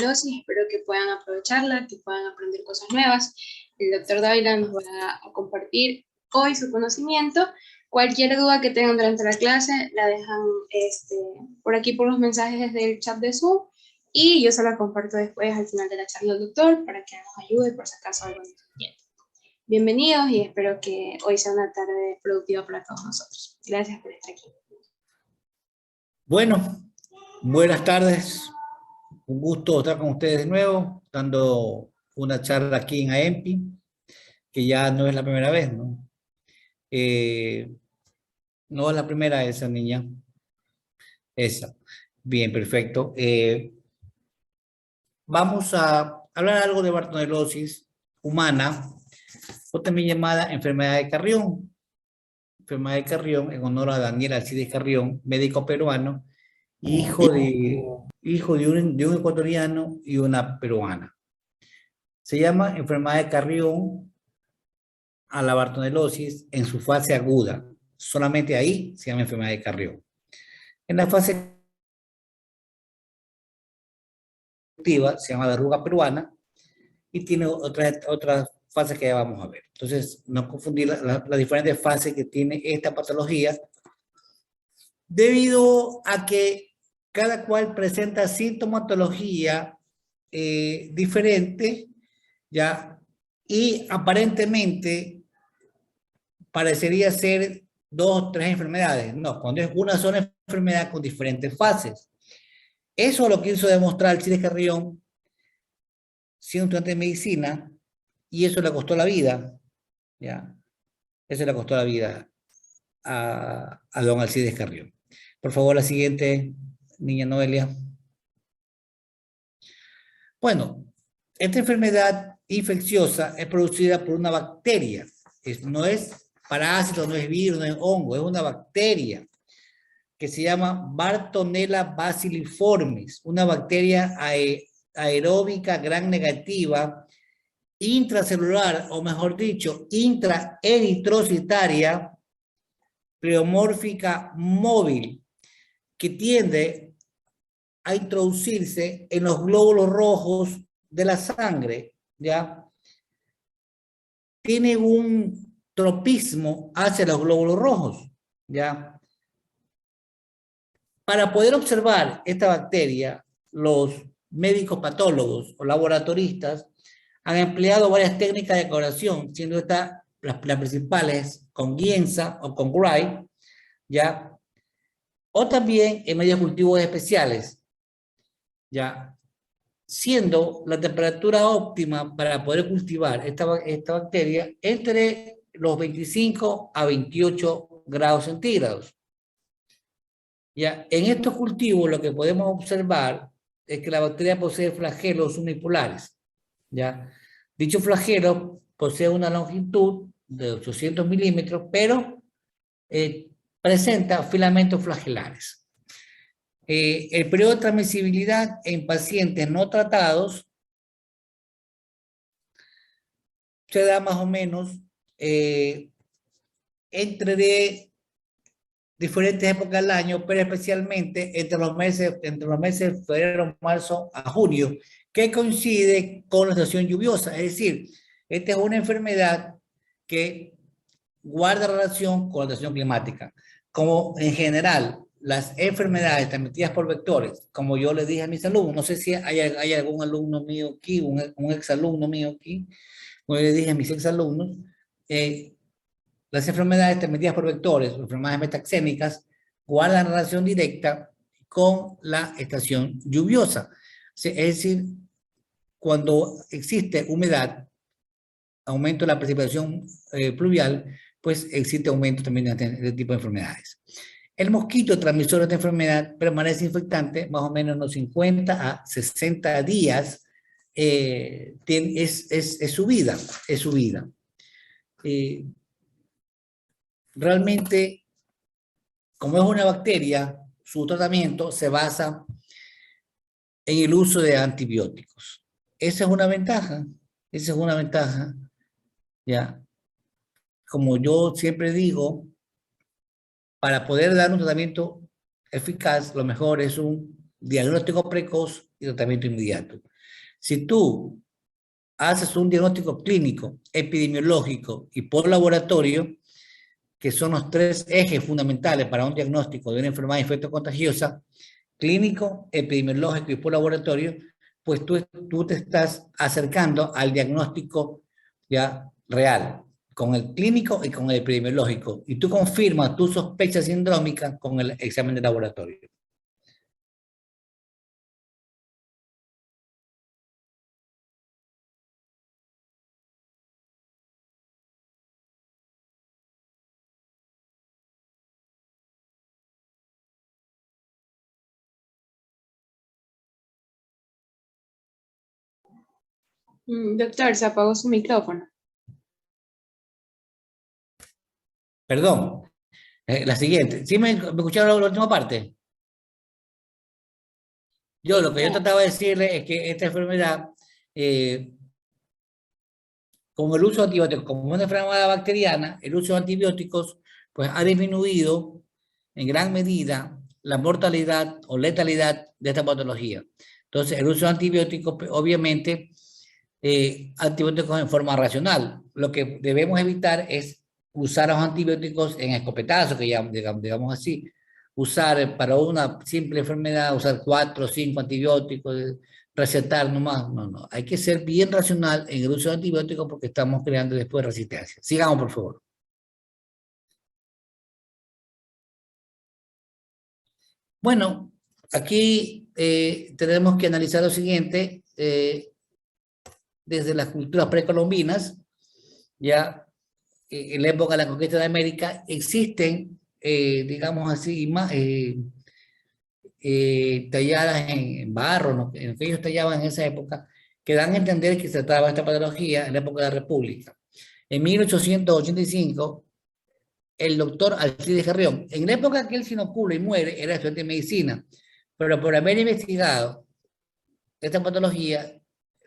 y espero que puedan aprovecharla, que puedan aprender cosas nuevas. El doctor Dávila nos va a compartir hoy su conocimiento. Cualquier duda que tengan durante la clase la dejan por aquí por los mensajes del chat de Zoom y yo se la comparto después al final de la charla del doctor para que nos ayude por si acaso algo no entiende. Bienvenidos y espero que hoy sea una tarde productiva para todos nosotros. Gracias por estar aquí. Bueno, buenas tardes. Un gusto estar con ustedes de nuevo, dando una charla aquí en AEMPI, que ya no es la primera vez, ¿no? No es la primera esa niña. Esa. Bien, perfecto. Vamos a hablar algo de bartonelosis humana, o también llamada enfermedad de Carrión. Enfermedad de Carrión, en honor a Daniel Alcides Carrión, médico peruano, hijo de un ecuatoriano y una peruana. Se llama enfermedad de Carrión a la bartonelosis en su fase aguda. Solamente ahí se llama enfermedad de Carrión. En la fase activa se llama verruga peruana y tiene otras fases que ya vamos a ver. Entonces, no confundir las diferentes fases que tiene esta patología, debido a que cada cual presenta sintomatología diferente, ¿ya? Y aparentemente parecería ser 2 o 3 enfermedades. No, cuando es una sola enfermedad con diferentes fases. Eso lo quiso demostrar Alcides Carrión, siendo estudiante de medicina, y eso le costó la vida, ¿ya? Eso le costó la vida a don Alcides Carrión. Por favor, la siguiente, niña Noelia. Bueno, esta enfermedad infecciosa es producida por una bacteria. No es parásito, no es virus, no es hongo, es una bacteria que se llama Bartonella bacilliformis, una bacteria aeróbica gran negativa, intracelular, o mejor dicho, intraeritrocitaria, pleomórfica móvil, que tiende a introducirse en los glóbulos rojos de la sangre, ¿ya? Tiene un tropismo hacia los glóbulos rojos, ¿ya? Para poder observar esta bacteria, los médicos patólogos o laboratoristas han empleado varias técnicas de coloración, siendo estas las principales con Gienza o con Gray, ¿ya? O también en medios cultivos especiales, ¿ya? Siendo la temperatura óptima para poder cultivar esta bacteria entre los 25 a 28 grados centígrados. Ya, en estos cultivos lo que podemos observar es que la bacteria posee flagelos unipolares. ¿Ya? Dicho flagelo posee una longitud de 800 milímetros, pero presenta filamentos flagelares. El periodo de transmisibilidad en pacientes no tratados se da más o menos entre diferentes épocas del año, pero especialmente entre los meses de febrero, marzo a junio, que coincide con la estación lluviosa. Es decir, esta es una enfermedad que guarda relación con la estación climática. Como en general, las enfermedades transmitidas por vectores, como yo les dije a mis alumnos, no sé si hay algún alumno mío aquí, un exalumno mío aquí, como yo les dije a mis exalumnos, las enfermedades transmitidas por vectores, las enfermedades metaxémicas, guardan relación directa con la estación lluviosa. Es decir, cuando existe humedad, aumento de la precipitación pluvial, pues existe aumento también de este tipo de enfermedades. El mosquito transmisor de esta enfermedad permanece infectante más o menos unos 50 a 60 días. Es su vida, es su vida. Realmente, como es una bacteria, su tratamiento se basa en el uso de antibióticos. Esa es una ventaja, esa es una ventaja, ¿ya? Como yo siempre digo, para poder dar un tratamiento eficaz, lo mejor es un diagnóstico precoz y tratamiento inmediato. Si tú haces un diagnóstico clínico, epidemiológico y por laboratorio, que son los tres ejes fundamentales para un diagnóstico de una enfermedad infectocontagiosa, clínico, epidemiológico y por laboratorio, pues tú te estás acercando al diagnóstico ya real, con el clínico y con el epidemiológico, y tú confirmas tu sospecha sindrómica con el examen de laboratorio. Doctor, se apagó su micrófono. Perdón, la siguiente. ¿Sí me escucharon la última parte? Lo que yo trataba de decirle es que esta enfermedad, con el uso de antibióticos, como una enfermedad bacteriana, el uso de antibióticos pues ha disminuido en gran medida la mortalidad o letalidad de esta patología. Entonces, el uso de antibióticos, obviamente, antibióticos en forma racional. Lo que debemos evitar es usar los antibióticos en escopetazo, que ya, digamos así, usar para una simple enfermedad, usar 4 o 5 antibióticos, recetar nomás, no. Hay que ser bien racional en el uso de antibióticos porque estamos creando después resistencia. Sigamos, por favor. Bueno, aquí tenemos que analizar lo siguiente, desde las culturas precolombinas, ya en la época de la conquista de América, existen, digamos así, talladas en barro, en lo que ellos tallaban en esa época, que dan a entender que se trataba de esta patología en la época de la República. En 1885, el doctor Alcides Carrión, en la época que él se inocula y muere, era estudiante de medicina, pero por haber investigado esta patología,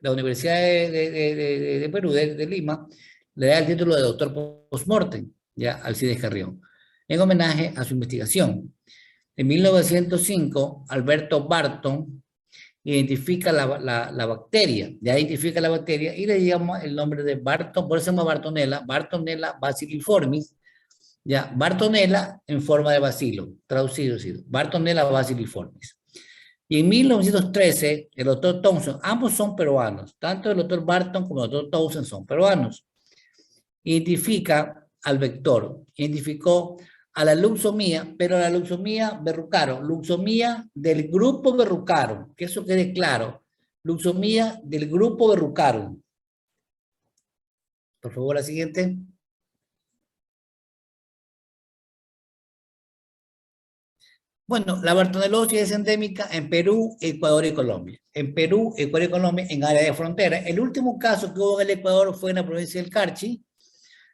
la Universidad de Perú, de Lima, le da el título de doctor post-mortem, ya, Alcides Carrión, en homenaje a su investigación. En 1905, Alberto Barton identifica la bacteria, ya identifica la bacteria y le llama el nombre de Barton, por eso se llama Bartonella bacilliformis, ya, Bartonella en forma de bacilo, traducido, Bartonella bacilliformis. Y en 1913, el doctor Thompson, ambos son peruanos, tanto el doctor Barton como el doctor Thompson son peruanos, identifica al vector, identificó a la luxomía, pero la luxomía verrucarum, luxomía del grupo verrucarum, que eso quede claro, luxomía del grupo verrucarum. Por favor, la siguiente. Bueno, la bartonelosis es endémica en Perú, Ecuador y Colombia. En Perú, Ecuador y Colombia, en área de frontera. El último caso que hubo en el Ecuador fue en la provincia del Carchi.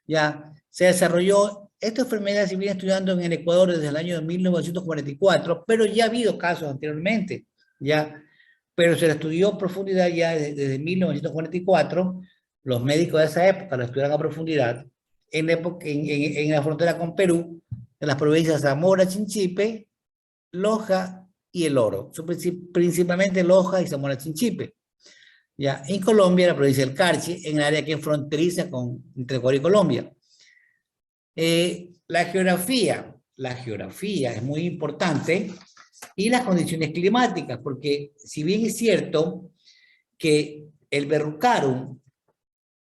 Ya se desarrolló, esta enfermedad se viene estudiando en el Ecuador desde el año 1944, pero ya ha habido casos anteriormente, ya, pero se la estudió a profundidad ya desde 1944. Los médicos de esa época la estudiaron a profundidad en la frontera con Perú, en las provincias de Zamora, Chinchipe, Loja y El Oro, principalmente Loja y Zamora Chinchipe. Ya, en Colombia, la provincia del Carchi, en el área que fronteriza entre Ecuador y Colombia. La geografía es muy importante y las condiciones climáticas, porque si bien es cierto que el verrucarum,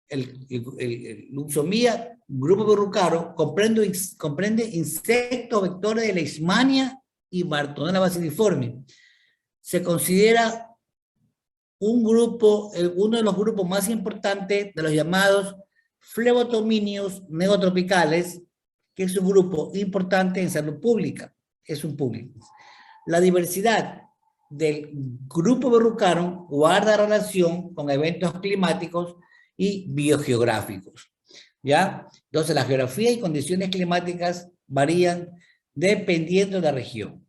el Luxomia grupo verrucarum, comprende insectos vectores de Leishmania y Bartonella bacilliformis. Se considera uno de los grupos más importantes de los llamados flebotominios neotropicales, que es un grupo importante en salud pública, es un público. La diversidad del grupo verrucarum guarda relación con eventos climáticos y biogeográficos, ¿ya? Entonces, la geografía y condiciones climáticas varían dependiendo de la región.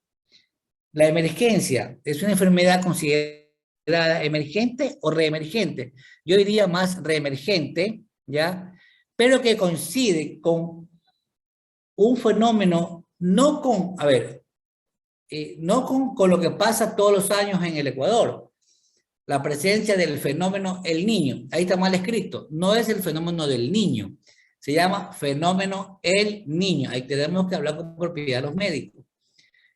La emergencia es una enfermedad considerada emergente o reemergente. Yo diría más reemergente, ¿ya? Pero que coincide con un fenómeno, no con, no con lo que pasa todos los años en el Ecuador, la presencia del fenómeno El Niño. Ahí está mal escrito. No es el fenómeno del niño. Se llama fenómeno El Niño. Ahí tenemos que hablar con propiedad los médicos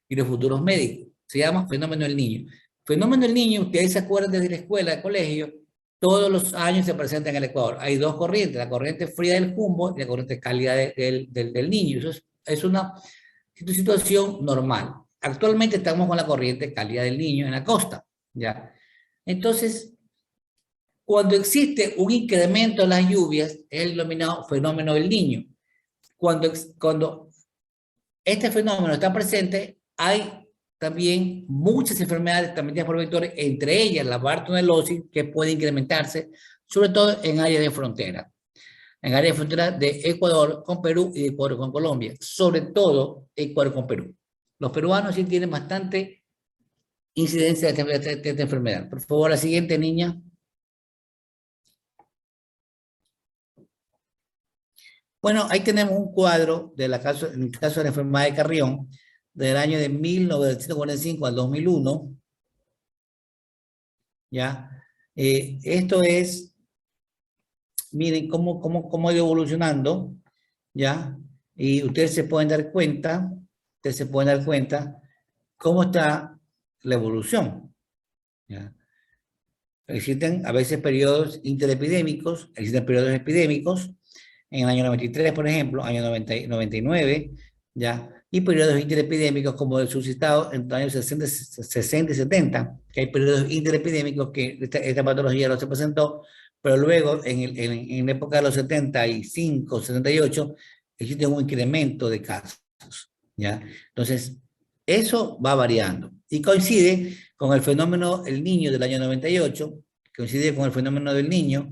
y los futuros médicos. Se llama fenómeno El Niño. Fenómeno El Niño, ustedes se acuerdan desde la escuela, del colegio, todos los años se presenta en el Ecuador. Hay dos corrientes, la corriente fría del Humboldt y la corriente cálida del Niño. Eso es una situación normal. Actualmente estamos con la corriente cálida del Niño en la costa, ¿ya? Entonces, cuando existe un incremento de las lluvias, es el denominado fenómeno del Niño. Cuando este fenómeno está presente, hay también muchas enfermedades transmitidas por vectores, entre ellas la bartonellosis, que puede incrementarse, sobre todo en áreas de frontera. En áreas de frontera de Ecuador con Perú y de Ecuador con Colombia. Sobre todo Ecuador con Perú. Los peruanos sí tienen bastante incidencia de esta enfermedad. Por favor, la siguiente, niña. Bueno, ahí tenemos un cuadro en el caso de la enfermedad de Carrión, del año de 1945 al 2001. ¿Ya? Esto es, miren cómo ha ido evolucionando, ¿ya? Y ustedes se pueden dar cuenta, cómo está la evolución, ¿ya? Existen a veces periodos interepidémicos, existen periodos epidémicos, en el año 93, por ejemplo, año 99, ¿ya? Y periodos interepidémicos como el suscitado en los años 60 y 70, que hay periodos interepidémicos que esta patología no se presentó, pero luego en la época de los 75, 78, existe un incremento de casos, ¿ya? Entonces, eso va variando y coincide con el fenómeno El Niño del año 98, coincide con el fenómeno del Niño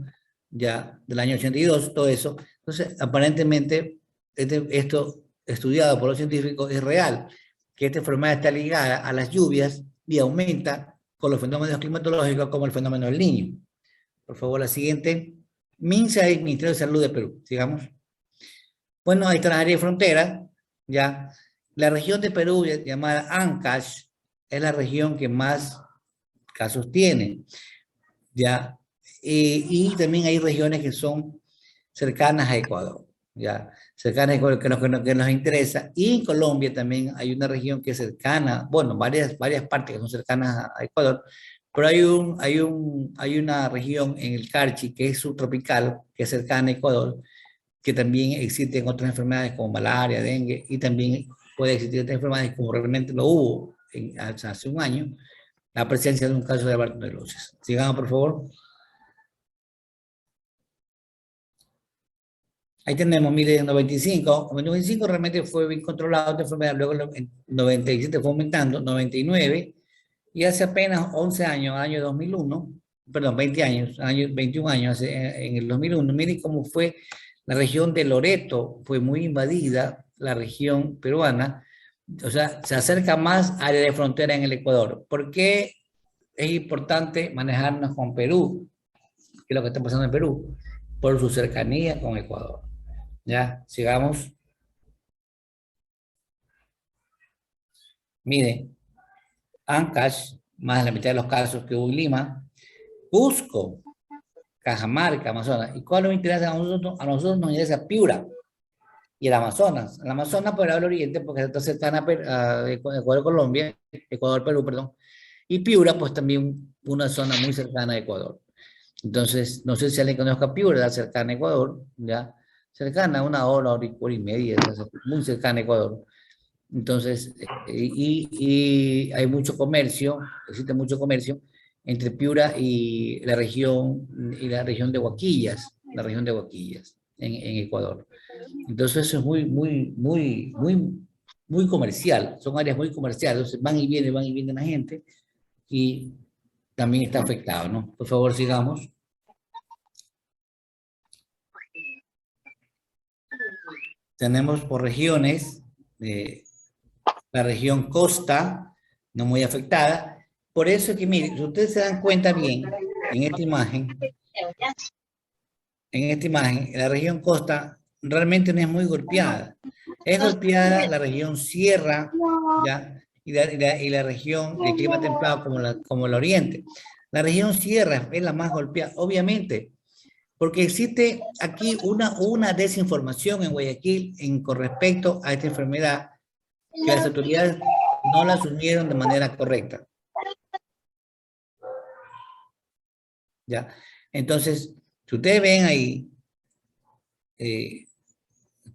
ya del año 82, todo eso. Entonces, aparentemente, esto estudiado por los científicos es real, que esta enfermedad está ligada a las lluvias y aumenta con los fenómenos climatológicos como el fenómeno del Niño. Por favor, la siguiente. MINSA y Ministerio de Salud de Perú. Sigamos. Bueno, ahí está la área de frontera, ya. La región de Perú llamada Ancash es la región que más casos tiene, ya. Y también hay regiones que son cercanas a Ecuador, ya, cercanas a Ecuador, que nos interesa. Y en Colombia también hay una región que es cercana, bueno, varias partes que son cercanas a Ecuador, pero hay una región en el Carchi que es subtropical, que es cercana a Ecuador, que también existen otras enfermedades como malaria, dengue, y también puede existir otras enfermedades como realmente lo hubo hace un año, la presencia de un caso de bartonellosis. Sigamos, por favor. Ahí tenemos, mire, en 95, en 95 realmente fue bien controlado esta enfermedad, luego en 97 fue aumentando, 99, y hace apenas 11 años, año 2001, perdón, 20 años, 21 años, en el 2001, miren cómo fue la región de Loreto, fue muy invadida, la región peruana, o sea, se acerca más a área de frontera en el Ecuador. ¿Por qué es importante manejarnos con Perú? ¿Qué es lo que está pasando en Perú? Por su cercanía con Ecuador. Ya, sigamos. Miren, Ancash, más de la mitad de los casos que hubo en Lima, Cusco, Cajamarca, Amazonas. ¿Y cuál nos interesa a nosotros? A nosotros nos interesa Piura y el Amazonas. El Amazonas por el oriente, porque está cercana a Ecuador, Colombia, Ecuador, Perú, perdón. Y Piura, pues también una zona muy cercana a Ecuador. Entonces, no sé si alguien conozca Piura, cercana a Ecuador, ya, cercana, una hora y media, muy cercana a Ecuador. Entonces, y hay mucho comercio, existe mucho comercio entre Piura y la región de Huaquillas, en Ecuador. Entonces eso es muy comercial, son áreas muy comerciales, entonces van y vienen la gente y también está afectado, ¿no? Por favor, sigamos. Tenemos por regiones, la región costa, no muy afectada. Por eso es que, miren, si ustedes se dan cuenta bien, en esta imagen, la región costa realmente no es muy golpeada. Es golpeada la región sierra, ¿ya? Y la región de clima templado como el oriente. La región sierra es la más golpeada, obviamente, porque existe aquí una desinformación en Guayaquil con respecto a esta enfermedad que las autoridades no la asumieron de manera correcta. ¿Ya? Entonces, si ustedes ven ahí,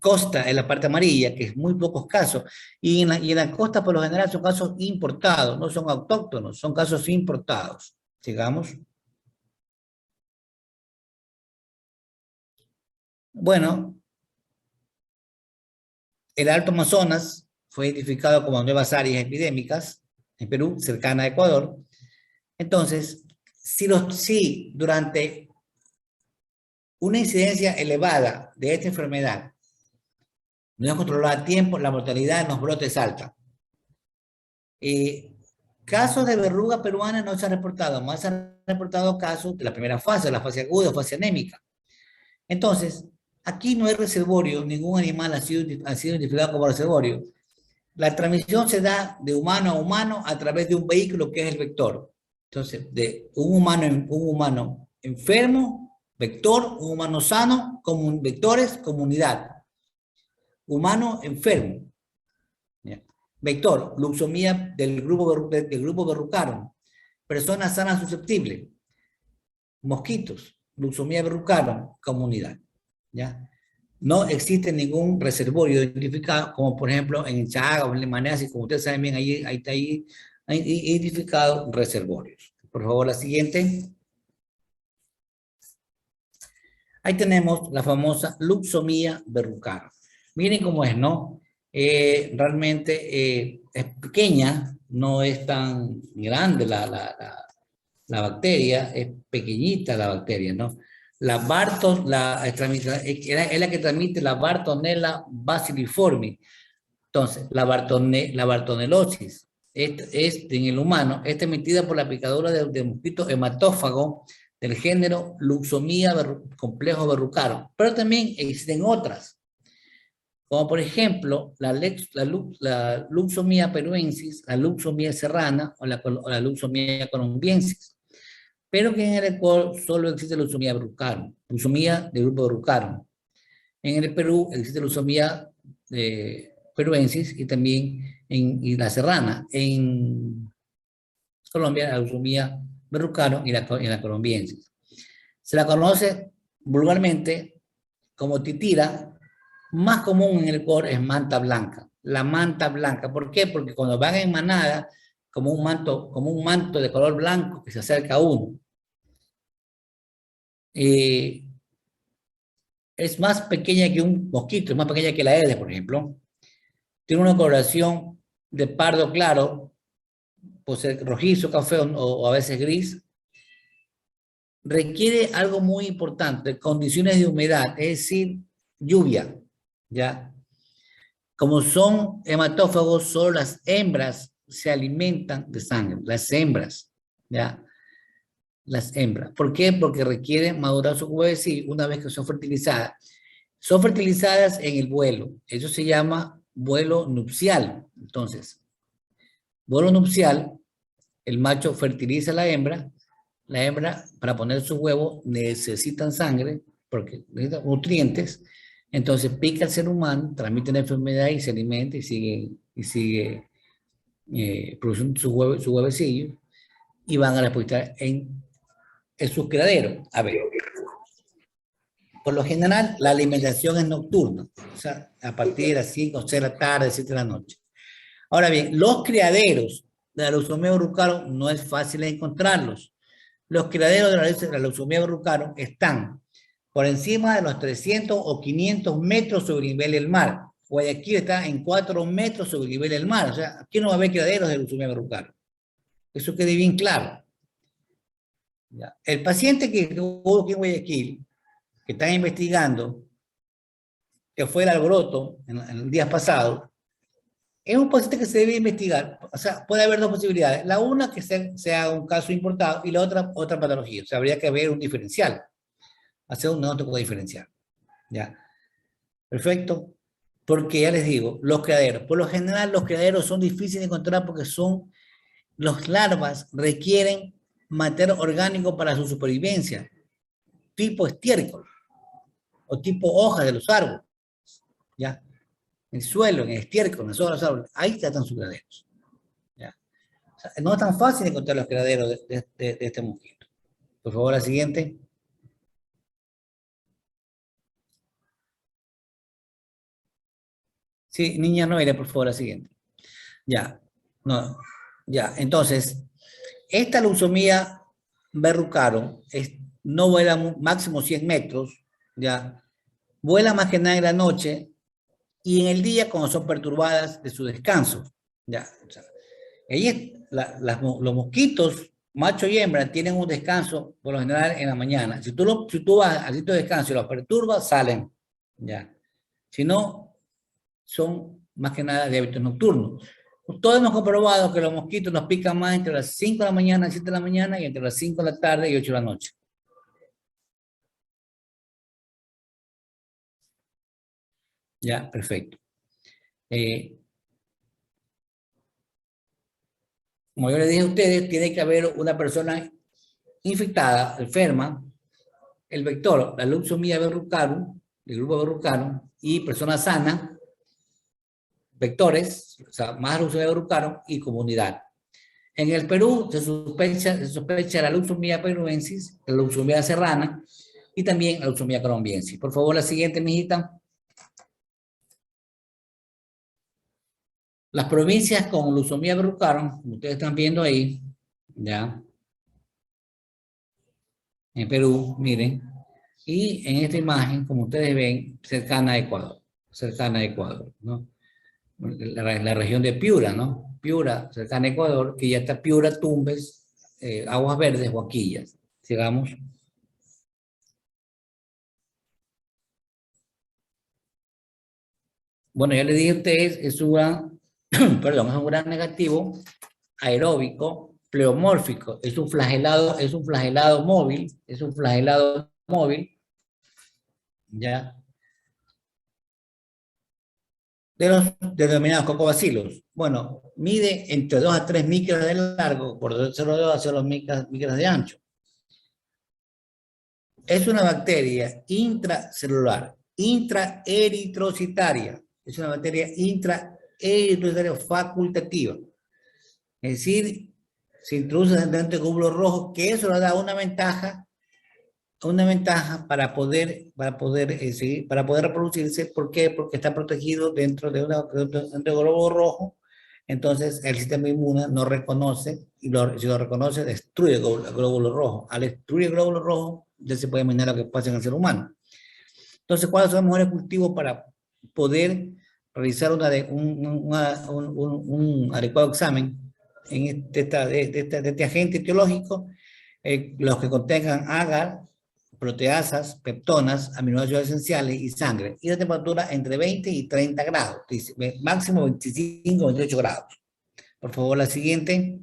costa en la parte amarilla, que es muy pocos casos, y en la costa por lo general son casos importados, no son autóctonos, son casos importados. Sigamos. Bueno, el Alto Amazonas fue identificado como nuevas áreas epidémicas en Perú, cercana a Ecuador. Entonces, si durante una incidencia elevada de esta enfermedad no es controlada a tiempo, la mortalidad en los brotes es alta. Casos de verruga peruana no se han reportado, más se han reportado casos de la primera fase, la fase aguda, fase anémica. Entonces, aquí no hay reservorio, ningún animal ha sido identificado como reservorio. La transmisión se da de humano a humano a través de un vehículo que es el vector. Entonces, de un humano enfermo, vector, un humano sano, vectores, comunidad. Humano enfermo. ¿Ya? Vector, luxomía del grupo Verrucarum. Persona sana susceptible. Mosquitos, luxomía verrucarum, comunidad. ¿Ya? No existe ningún reservorio identificado, como por ejemplo en Chaga o en Lemanés, como ustedes saben bien, ahí está identificado reservorios. Por favor, la siguiente. Ahí tenemos la famosa luxomía verrucarum. Miren cómo es, ¿no? Realmente es pequeña, no es tan grande la bacteria, es pequeñita la bacteria, ¿no? Es la que transmite la Bartonella bacilliforme. Entonces, la bartonelosis es en el humano, es transmitida por la picadura de mosquito hematófago del género Luxomia complejo verrucarum, pero también existen otras, como por ejemplo la Luxomia peruensis, la Luxomia serrana o la Luxomia colombiensis, pero que en el Ecuador solo existe Luxomia verrucarum, Luxomia del grupo verrucarum. En el Perú existe Luxomia peruensis y también y la serrana. En Colombia la Luxomia verrucarum y la colombiensis. Se la conoce vulgarmente como titira. Más común en el Ecuador es manta blanca. La manta blanca. ¿Por qué? Porque cuando van en manada, como un manto de color blanco que se acerca a uno. Es más pequeña que un mosquito, es más pequeña que la Aedes, por ejemplo. Tiene una coloración de pardo claro, puede ser rojizo, café o a veces gris. Requiere algo muy importante, condiciones de humedad, es decir, lluvia, ¿ya? Como son hematófagos, solo las hembras se alimentan de sangre, las hembras, ¿ya? Las hembras. ¿Por qué? Porque requieren madurar sus huevecillos una vez que son fertilizadas. Son fertilizadas en el vuelo. Eso se llama vuelo nupcial. Entonces, vuelo nupcial, el macho fertiliza a la hembra para poner sus huevos necesitan sangre, porque necesitan nutrientes, entonces pica al ser humano, transmite la enfermedad y se alimenta y sigue produciendo su huevecillo y van a depositar en sus criaderos. A ver, por lo general la alimentación es nocturna, o sea, a partir de las 5 o 6 de la tarde, 7 de la noche. Ahora bien, los criaderos de la Luxomia verrucarum no es fácil encontrarlos. Los criaderos de la Luxomia verrucarum están por encima de los 300 o 500 metros sobre el nivel del mar. Guayaquil está en 4 metros sobre el nivel del mar. O sea, aquí no va a haber criaderos de Luxomia verrucarum. Eso quede bien claro. ¿Ya? El paciente que hubo aquí en Guayaquil, que están investigando, que fue el alboroto en el día pasado, es un paciente que se debe investigar. O sea, puede haber dos posibilidades. La una, que sea un caso importado, y la otra patología. O sea, habría que haber un diferencial. Hacer un diagnóstico diferencial. ¿Ya? Perfecto. Porque ya les digo, los criaderos. Por lo general, los criaderos son difíciles de encontrar porque las larvas requieren material orgánico para su supervivencia, tipo estiércol o tipo hojas de los árboles, ¿ya? En el suelo, en el estiércol, en las hojas de los árboles, ahí están sus criaderos, ¿ya? O sea, no es tan fácil encontrar los criaderos de este mosquito. Por favor, la siguiente. Sí, niña Noelia, por favor, la siguiente. Ya, no, ya, entonces, esta leucemia verrucaro no vuela máximo 100 metros, ya, vuela más que nada en la noche y en el día cuando son perturbadas de su descanso, ya. O sea, los mosquitos, macho y hembra, tienen un descanso por lo general en la mañana. Si tú vas al sitio de descanso y los perturbas, salen, ya. Si no, son más que nada de hábitos nocturnos. Todos hemos comprobado que los mosquitos nos pican más entre las 5 de la mañana y 7 de la mañana y entre las 5 de la tarde y 8 de la noche. Ya, perfecto. Como yo les dije a ustedes, tiene que haber una persona infectada, enferma, el vector, la leucemia verrucarum, el grupo verrucarum, y persona sana, vectores, o sea, más leucemia verrucarum y comunidad. En el Perú se sospecha la leucemia peruensis, la leucemia serrana y también la leucemia colombiensis. Por favor, la siguiente, mijita. Las provincias con leucemia verrucarum, como ustedes están viendo ahí, ya, en Perú, miren, y en esta imagen, como ustedes ven, cercana a Ecuador, ¿no? La región de Piura, ¿no? Piura, cercana a Ecuador, que ya está Piura, Tumbes, Aguas Verdes, Huaquillas. Sigamos. Bueno, ya les dije a ustedes, es un gran, perdón, es un gran negativo aeróbico, pleomórfico, es un flagelado móvil, ya, de los denominados cocobacilos. Bueno, mide entre 2 a 3 micras de largo, por 0,2 a 0 micras de ancho. Es una bacteria intracelular, intraeritrocitaria. Es una bacteria intraeritrocitaria facultativa. Es decir, se introduce dentro del glóbulo rojo, que eso le da una ventaja para poder reproducirse. ¿Por qué? Porque está protegido dentro del glóbulo rojo. Entonces el sistema inmune no reconoce, y si lo reconoce, destruye el glóbulo rojo. Al destruir el glóbulo rojo, ya se puede imaginar lo que pasa en el ser humano. Entonces, ¿cuáles son los mejores cultivos para poder realizar un adecuado examen de este agente etiológico? Los que contengan agar, proteasas, peptonas, aminoácidos esenciales y sangre. Y la temperatura entre 20 y 30 grados, máximo 25 o 28 grados. Por favor, la siguiente.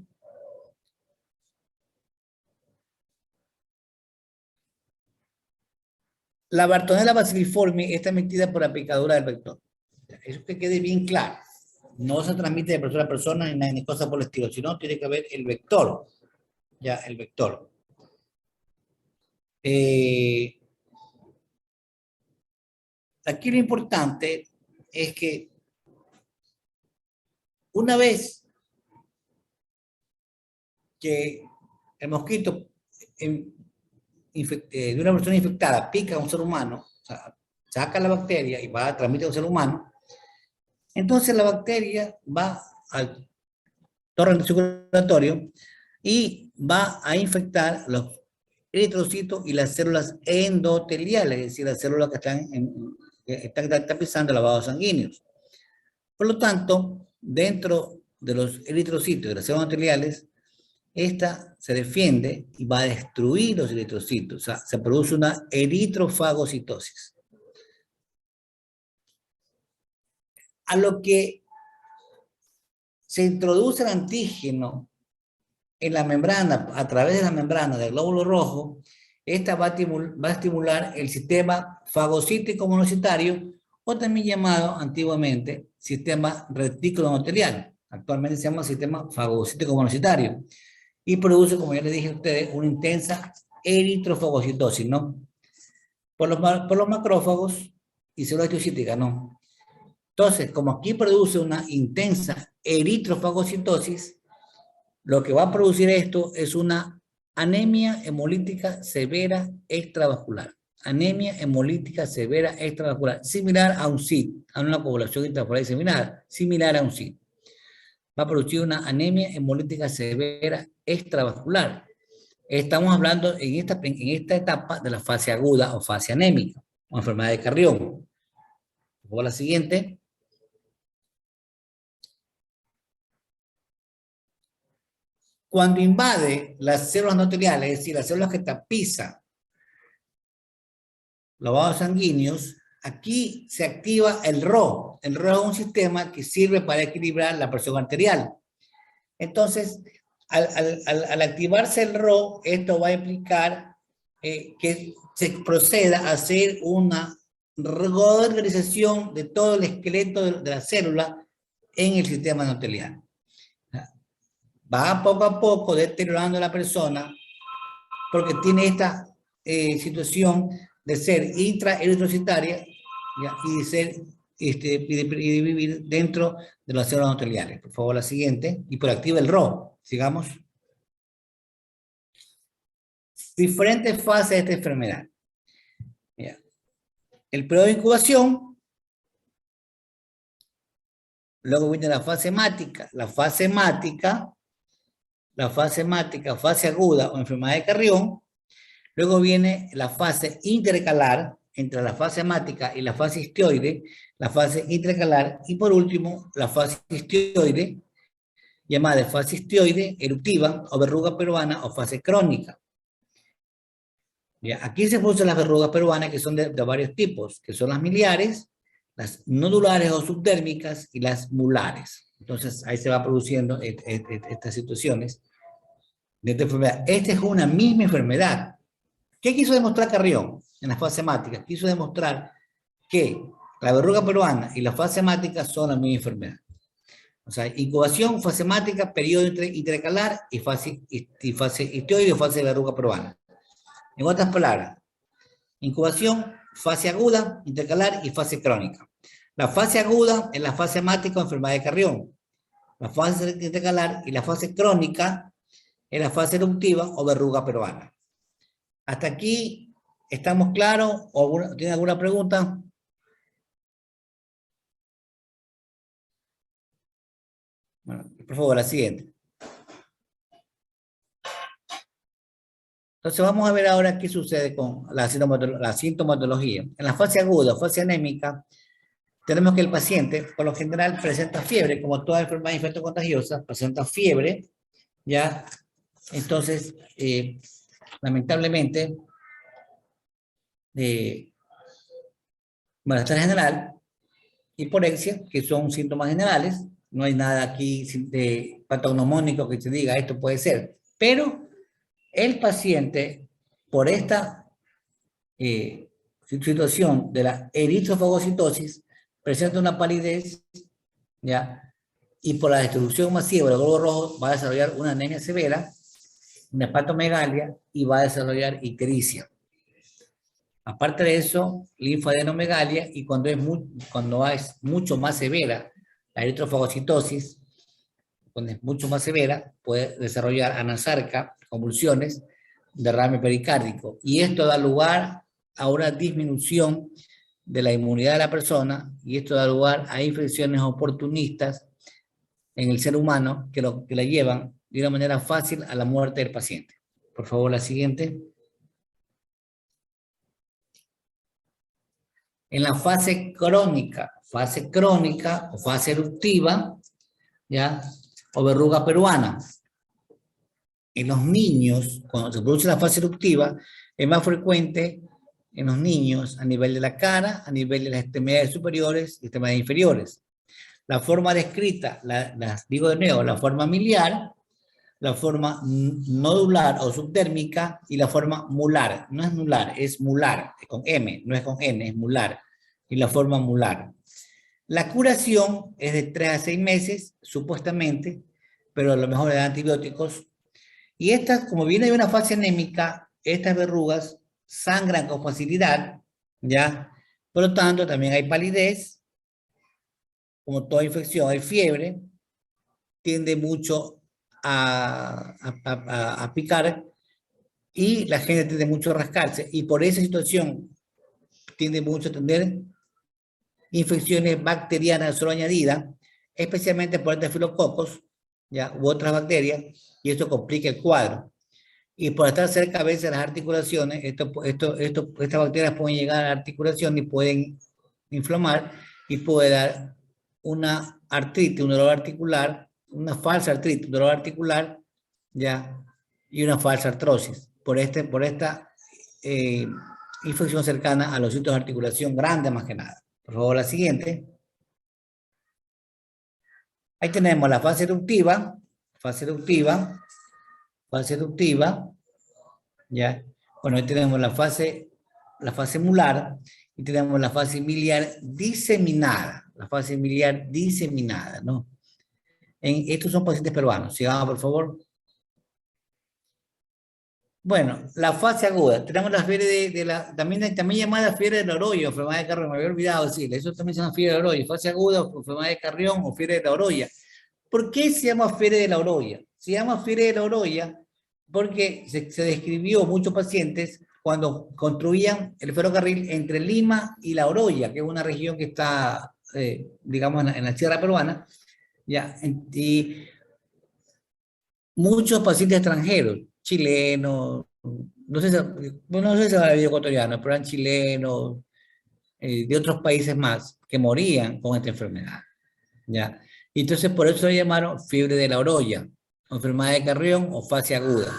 La Bartonella bacilliforme está emitida por la picadura del vector. Eso que quede bien claro. No se transmite de persona a persona ni cosa por el estilo, sino tiene que haber el vector. Ya, el vector. Aquí lo importante es que una vez que el mosquito de una persona infectada pica a un ser humano, o sea, saca la bacteria y va a transmitir a un ser humano, entonces la bacteria va al torrente circulatorio y va a infectar los eritrocitos y las células endoteliales, es decir, las células que están tapizando los vasos sanguíneos. Por lo tanto, dentro de los eritrocitos y de las células endoteliales, esta se defiende y va a destruir los eritrocitos. O sea, se produce una eritrofagocitosis. A lo que se introduce el antígeno en la membrana, a través de la membrana del glóbulo rojo, esta va a estimular el sistema fagocítico monocitario, o también llamado antiguamente sistema retículo endotelial. Actualmente se llama sistema fagocítico monocitario. y produce, como ya les dije a ustedes, una intensa eritrofagocitosis, ¿no? Por los macrófagos y células histocíticas, ¿no? Entonces, como aquí produce una intensa eritrofagocitosis, lo que va a producir esto es una anemia hemolítica severa extravascular. Anemia hemolítica severa extravascular, similar a un SID, a una coagulación intravascular diseminada, similar a un SID. Va a producir una anemia hemolítica severa extravascular. Estamos hablando en esta etapa de la fase aguda o fase anémica, o enfermedad de Carrión. Luego la siguiente. Cuando invade las células no epiteliales, es decir, las células que tapizan los vasos sanguíneos, aquí se activa el RO. El RO es un sistema que sirve para equilibrar la presión arterial. Entonces, al activarse el RO, esto va a implicar que se proceda a hacer una reorganización de todo el esqueleto de la célula en el sistema endotelial. Va poco a poco deteriorando a la persona porque tiene esta situación de ser intraeritrocitaria y de ser y de vivir dentro de las células endoteliales. Por favor, la siguiente. Hiperactiva el RO. Sigamos. Diferentes fases de esta enfermedad. Ya. El periodo de incubación. Luego viene la fase hemática. La fase hemática, fase aguda o enfermedad de Carrión. Luego viene la fase intercalar entre la fase hemática y la fase histioide, la fase intercalar, y por último, la fase histioide, llamada fase histioide eruptiva o verruga peruana o fase crónica. Ya, aquí se producen las verrugas peruanas que son de varios tipos, que son las miliares, las nodulares o subdérmicas y las mulares. Entonces ahí se va produciendo estas situaciones de esta enfermedad. Esta es una misma enfermedad. ¿Qué quiso demostrar Carrión en la fase hemática? Quiso demostrar que la verruga peruana y la fase hemática son la misma enfermedad. O sea, incubación, fase hemática, periodo intercalar y fase histioide o fase de verruga peruana. En otras palabras, incubación, fase aguda, intercalar y fase crónica. La fase aguda es la fase hemática o enfermedad de Carrión. La fase intercalar y la fase crónica es la fase eruptiva o verruga peruana. ¿Hasta aquí estamos claros? ¿O tiene alguna pregunta? Bueno, por favor, la siguiente. Entonces vamos a ver ahora qué sucede con la sintomatología. En la fase aguda, fase anémica, tenemos que el paciente, por lo general, presenta fiebre, como toda enfermedad infectocontagiosa, presenta fiebre, ¿ya? Entonces, lamentablemente, malestar general, hiporexia, que son síntomas generales, no hay nada aquí de patognomónico que se diga esto puede ser, pero el paciente, por esta situación de la eritrofagocitosis, presenta una palidez, ¿ya? Y por la destrucción masiva del glóbulo rojo va a desarrollar una anemia severa, una hepatomegalia y va a desarrollar ictericia. Aparte de eso, linfadenomegalia, y cuando es mucho más severa la eritrofagocitosis, cuando es mucho más severa, puede desarrollar anasarca, convulsiones, derrame pericárdico. Y esto da lugar a una disminución de la inmunidad de la persona, y esto da lugar a infecciones oportunistas en el ser humano que la llevan de una manera fácil a la muerte del paciente. Por favor, la siguiente. En la fase crónica o fase eruptiva, ¿ya? O verruga peruana. En los niños, cuando se produce la fase eruptiva, es más frecuente en los niños a nivel de la cara, a nivel de las extremidades superiores y extremidades inferiores. La forma descrita, digo de nuevo, la forma miliar, la forma nodular o subdérmica y la forma mular. No es nular, es mular, es con M, no es con N, es mular. Y la forma mular. La curación es de 3 a 6 meses, supuestamente, pero a lo mejor de antibióticos. Y estas, como viene de una fase anémica, estas verrugas sangran con facilidad, ¿ya? Por lo tanto, también hay palidez, como toda infección, hay fiebre, tiende mucho a picar y la gente tiende mucho a rascarse. Y por esa situación tiende mucho a tener infecciones bacterianas solo añadidas, especialmente por estafilococos, ¿ya? U otras bacterias, y esto complica el cuadro. Y por estar cerca a veces de las articulaciones, estas bacterias pueden llegar a la articulación y pueden inflamar y puede dar una artritis, un dolor articular, una falsa artritis, un dolor articular, ¿ya? Y una falsa artrosis por esta infección cercana a los sitios de articulación grande más que nada. Por favor, la siguiente. Ahí tenemos la fase eruptiva, ¿ya? Bueno, ahí tenemos la fase mular y tenemos la fase miliar diseminada, ¿no? Estos son pacientes peruanos. Sigamos, por favor. Bueno, la fase aguda. Tenemos la fiebre también llamada fiebre del Oroyo, enfermedad de Carrión. Me había olvidado decirle. Eso también se llama fiebre del Oroyo. Fase aguda, enfermedad de Carrión o fiebre de la Oroya. ¿Por qué se llama fiebre de la Oroya? Se llama fiebre de la Oroya porque se describió muchos pacientes cuando construían el ferrocarril entre Lima y La Oroya, que es una región que está, digamos, en la sierra peruana, ¿ya? Y muchos pacientes extranjeros, chilenos, no sé si era ecuatoriano, pero eran chilenos, de otros países más, que morían con esta enfermedad, ¿ya? Y entonces por eso se llamaron fiebre de la Oroya, enfermedad de Carrión o fase aguda.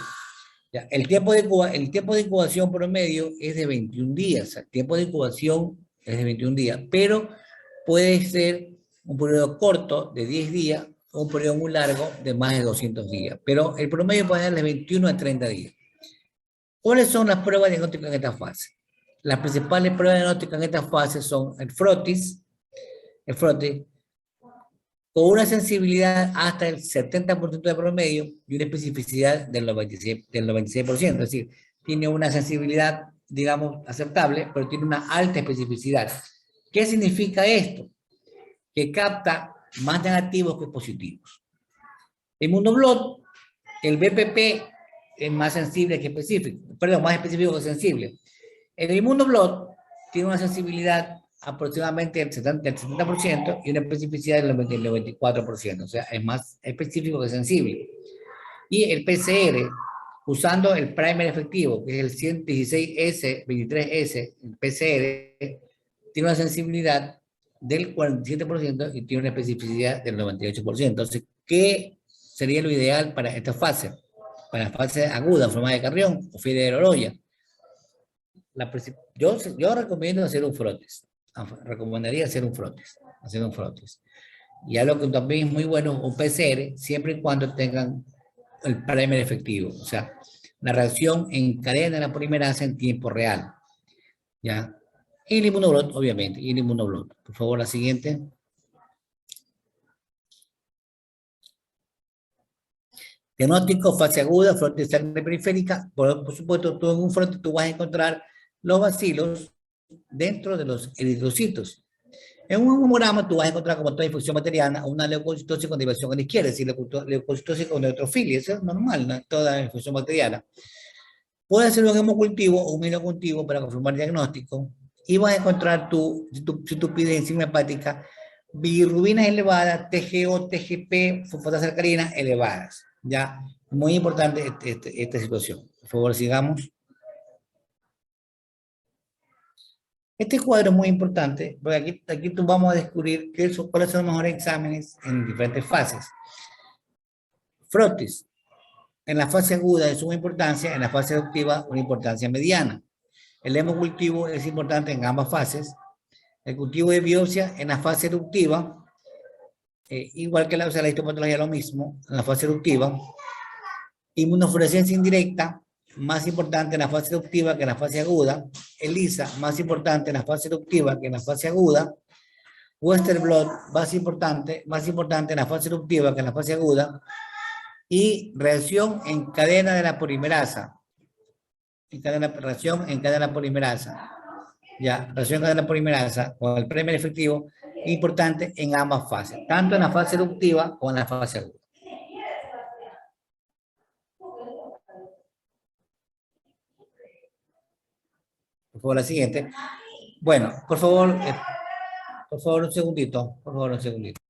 ¿Ya? El tiempo de incubación promedio es de 21 días, el tiempo de incubación es de 21 días, pero puede ser un periodo corto de 10 días o un periodo muy largo de más de 200 días, pero el promedio puede ser de 21 a 30 días. ¿Cuáles son las pruebas diagnósticas en esta fase? Las principales pruebas diagnósticas en esta fase son el frotis, con una sensibilidad hasta el 70% de promedio y una especificidad del 96%, es decir, tiene una sensibilidad, digamos, aceptable, pero tiene una alta especificidad. ¿Qué significa esto? Que capta más negativos que positivos. Inmunoblot, el BPP es más sensible que específico, perdón, más específico que sensible. El inmunoblot tiene una sensibilidad aproximadamente del 70% y una especificidad del 94%, o sea, es más específico que sensible. Y el PCR, usando el primer efectivo, que es el 116S, 23S, el PCR, tiene una sensibilidad del 47% y tiene una especificidad del 98%. Entonces, ¿qué sería lo ideal para esta fase? Para la fase aguda, enfermedad de Carrión o fiebre de Oroya. Yo recomiendo hacer un frotis. Recomendaría hacer un frotis. Y algo que también es muy bueno, un PCR, siempre y cuando tengan el primer efectivo. O sea, la reacción en cadena de la polimerasa en tiempo real. ¿Ya? Y el inmunoblot, obviamente. Y el inmunoblot. Por favor, la siguiente. Diagnóstico, fase aguda, frotis de sangre periférica. Por supuesto, tú en un frotis tú vas a encontrar los bacilos dentro de los eritrocitos. En un hemograma tú vas a encontrar como toda infección bacteriana una leucocitosis con diversidad a la izquierda, es decir, leucocitosis con neutrofilia. Eso es normal, ¿no? Toda infección bacteriana. Puedes hacer un hemocultivo o un minocultivo para confirmar el diagnóstico y vas a encontrar si tú pides enzima hepática, bilirrubinas elevadas, TGO, TGP, fosfatasa elevadas. Ya, muy importante esta situación. Por favor, sigamos. Este cuadro es muy importante, porque aquí vamos a descubrir cuáles son los mejores exámenes en diferentes fases. Frotis, en la fase aguda es de suma importancia, en la fase eruptiva una importancia mediana. El hemocultivo es importante en ambas fases. El cultivo de biopsia en la fase eruptiva, igual que la histopatología, lo mismo, en la fase eruptiva. Inmunofluorescencia indirecta, más importante en la fase eruptiva que en la fase aguda. ELISA, más importante en la fase eruptiva que en la fase aguda. Western blot, más importante en la fase eruptiva que en la fase aguda. y reacción en cadena de la polimerasa. Reacción en cadena polimerasa. Ya, reacción en cadena polimerasa con el primer efectivo, importante en ambas fases, tanto en la fase eruptiva como en la fase aguda. Por favor, la siguiente. Bueno, por favor un segundito, por favor, un segundito.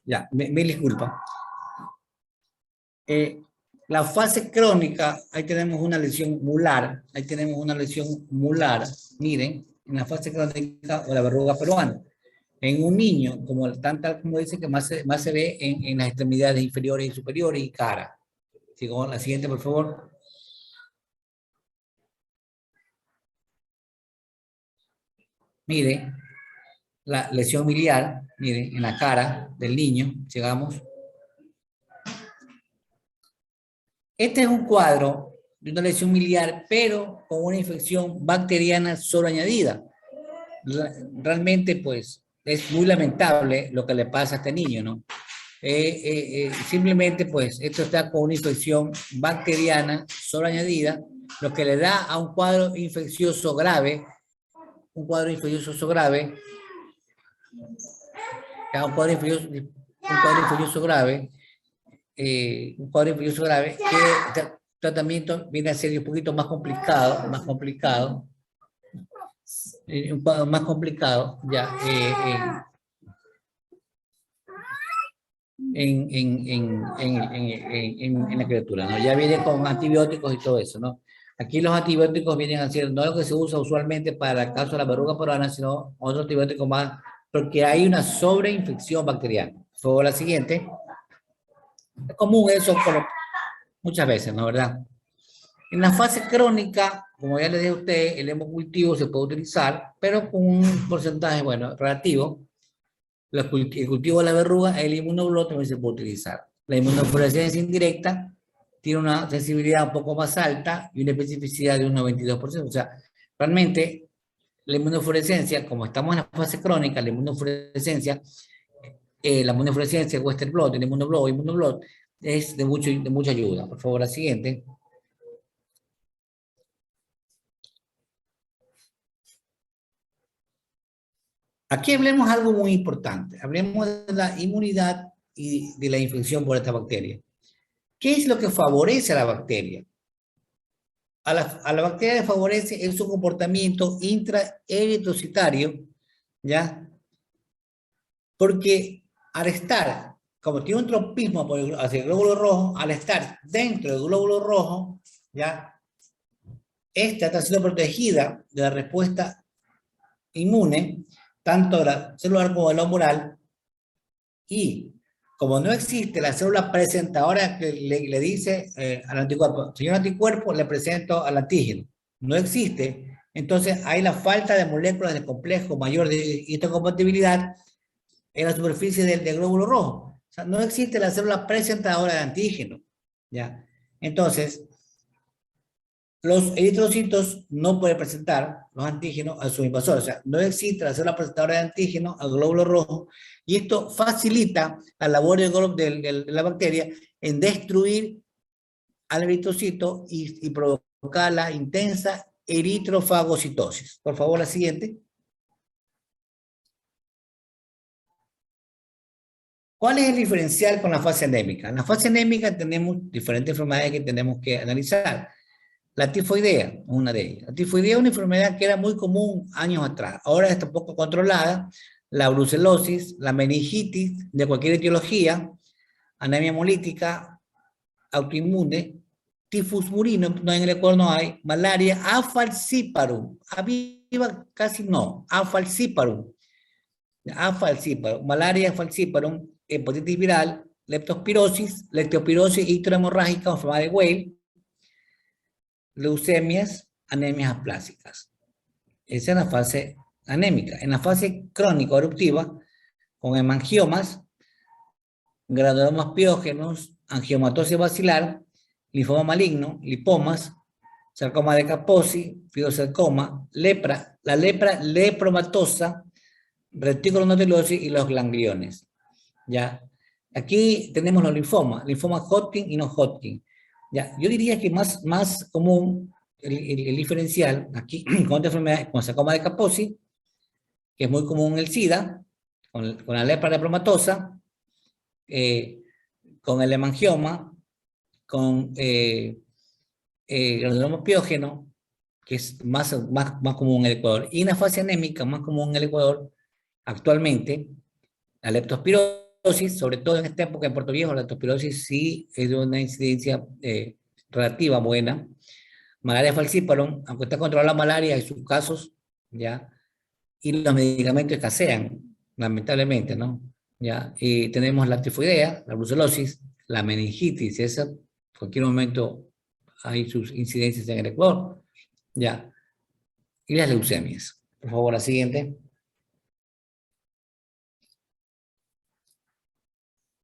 Ya, me disculpa. La fase crónica, ahí tenemos una lesión mular, miren, en la fase crónica o la verruga peruana. En un niño, como como dice, que más se ve en las extremidades inferiores y superiores y cara. Sigo la siguiente, por favor. Mire, la lesión miliar, miren, en la cara del niño, llegamos. Este es un cuadro de una lesión miliar, pero con una infección bacteriana solo añadida. Realmente, pues, es muy lamentable lo que le pasa a este niño, ¿no? Simplemente, pues, esto está con una infección bacteriana solo añadida, lo que le da a un cuadro infeccioso grave, un cuadro infeccioso grave que el tratamiento viene a ser un poquito más complicado, un cuadro más complicado, ya, en la criatura, ¿no? Ya viene con antibióticos y todo eso, ¿no? Aquí los antibióticos vienen a ser no lo que se usa usualmente para el caso de la verruga peruana, sino otro antibiótico más, porque hay una sobreinfección bacteriana. Por favor, la siguiente. Es común eso muchas veces, ¿no? ¿Verdad? En la fase crónica, como ya le dije a usted, el hemocultivo se puede utilizar, pero con un porcentaje, bueno, relativo. El cultivo de la verruga, el inmunoglot también se puede utilizar. La inmunofluorescencia indirecta tiene una sensibilidad un poco más alta y una especificidad de un 92%. O sea, realmente la inmunofluorescencia, como estamos en la fase crónica, la inmunofluorescencia Western blot, el inmunoglot, es de mucha ayuda. Por favor, la siguiente. Aquí hablemos algo muy importante. Hablemos de la inmunidad y de la infección por esta bacteria. ¿Qué es lo que favorece a la bacteria? A la bacteria le favorece en su comportamiento intraeritrocitario, ¿ya? Porque al estar, como tiene un tropismo hacia el glóbulo rojo, al estar dentro del glóbulo rojo, ¿ya? Esta está siendo protegida de la respuesta inmune, tanto de la celular como de la humoral, y como no existe la célula presentadora que le dice al anticuerpo, señor anticuerpo, le presento al antígeno, no existe, entonces hay la falta de moléculas del complejo mayor de histocompatibilidad en la superficie del glóbulo rojo. O sea, no existe la célula presentadora de antígeno, ¿ya? Entonces, los eritrocitos no pueden presentar los antígenos a su invasor. O sea, no existe la célula presentadora de antígenos al glóbulo rojo, y esto facilita la labor de la bacteria en destruir al eritrocito y provocar la intensa eritrofagocitosis. Por favor, la siguiente. ¿Cuál es el diferencial con la fase anémica? En la fase anémica tenemos diferentes enfermedades que tenemos que analizar. La tifoidea es una de ellas. La tifoidea es una enfermedad que era muy común años atrás. Ahora está un poco controlada. La brucelosis, la meningitis de cualquier etiología, anemia hemolítica, autoinmune, tifus murino, no, en el Ecuador no hay, malaria, afalciparum, aviva casi no, afalciparum, malaria afalciparum, hepatitis viral, leptospirosis hidrohemorrágica, enfermedad de Weil, leucemias, anemias aplásicas. Esa es la fase anémica. En la fase crónica eruptiva, con hemangiomas, granulomas piógenos, angiomatosis basilar, linfoma maligno, lipomas, sarcoma de Kaposi, fibrosarcoma, lepra, la lepra lepromatosa, reticulonodulosis y los gangliones. ¿Ya? Aquí tenemos los linfomas Hodgkin y no Hodgkin. ¿Ya? Yo diría que más común el diferencial aquí con esta enfermedad, con sarcoma de Kaposi, que es muy común en el SIDA, con la lepra lepromatosa, con el hemangioma, con el granuloma piógeno, que es más común en el Ecuador, y una fase anémica más común en el Ecuador actualmente, la leptospirosis, sobre todo en esta época en Puerto Viejo, la leptospirosis sí es de una incidencia relativa buena. Malaria falciparum, aunque está controlada la malaria, hay sus casos, ¿ya? Y los medicamentos escasean, lamentablemente, ¿no? ¿Ya? Y tenemos la tifoidea, la brucelosis, la meningitis, esa, en cualquier momento hay sus incidencias en el Ecuador, ¿ya? Y las leucemias. Por favor, la siguiente.